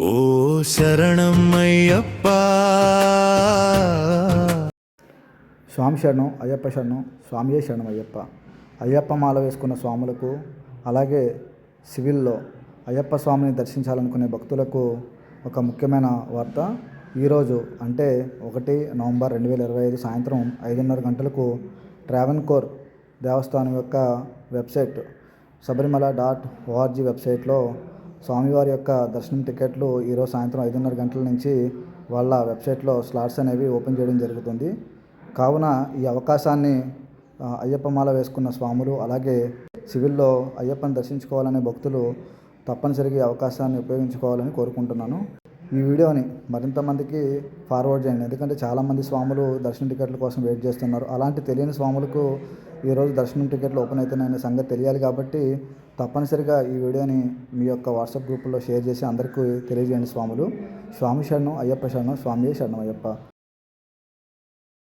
ఓ శరణమయ్యప్ప. స్వామి శరణం అయ్యప్ప శరణం. స్వామియే శరణం అయ్యప్ప. అయ్యప్ప మాల వేసుకున్న స్వాములకు, అలాగే సివిల్లో అయ్యప్ప స్వామిని దర్శించాలనుకునే భక్తులకు ఒక ముఖ్యమైన వార్త. ఈరోజు అంటే 1 నవంబర్ 2025 సాయంత్రం 5:30 గంటలకు ట్రావెన్కోర్ దేవస్థానం యొక్క వెబ్సైట్ sabrimala.org వెబ్సైట్లో స్వామివారి యొక్క దర్శనం టికెట్లు ఈరోజు సాయంత్రం 5:30 గంటల నుంచి వాళ్ళ వెబ్సైట్లో స్లాట్స్ అనేవి ఓపెన్ చేయడం జరుగుతుంది. కావున ఈ అవకాశాన్ని అయ్యప్ప మాల వేసుకున్న స్వాములు, అలాగే సివిల్లో అయ్యప్పని దర్శించుకోవాలనే భక్తులు తప్పనిసరిగా ఈ అవకాశాన్ని ఉపయోగించుకోవాలని కోరుకుంటున్నాను. ఈ వీడియోని మరింత మందికి ఫార్వర్డ్ చేయండి, ఎందుకంటే చాలామంది స్వాములు దర్శనం టికెట్ల కోసం వెయిట్ చేస్తున్నారు. అలాంటి తెలియని స్వాములకు ఈరోజు దర్శనం టికెట్లు ఓపెన్ అవుతున్నాయనే సంగతి తెలియాలి. కాబట్టి తప్పనిసరిగా ఈ వీడియోని మీ యొక్క వాట్సాప్ గ్రూపుల్లో షేర్ చేసి అందరికీ తెలియజేయండి. స్వాములు, స్వామి శరణం అయ్యప్ప శరణం. స్వామియే శరణం అయ్యప్ప.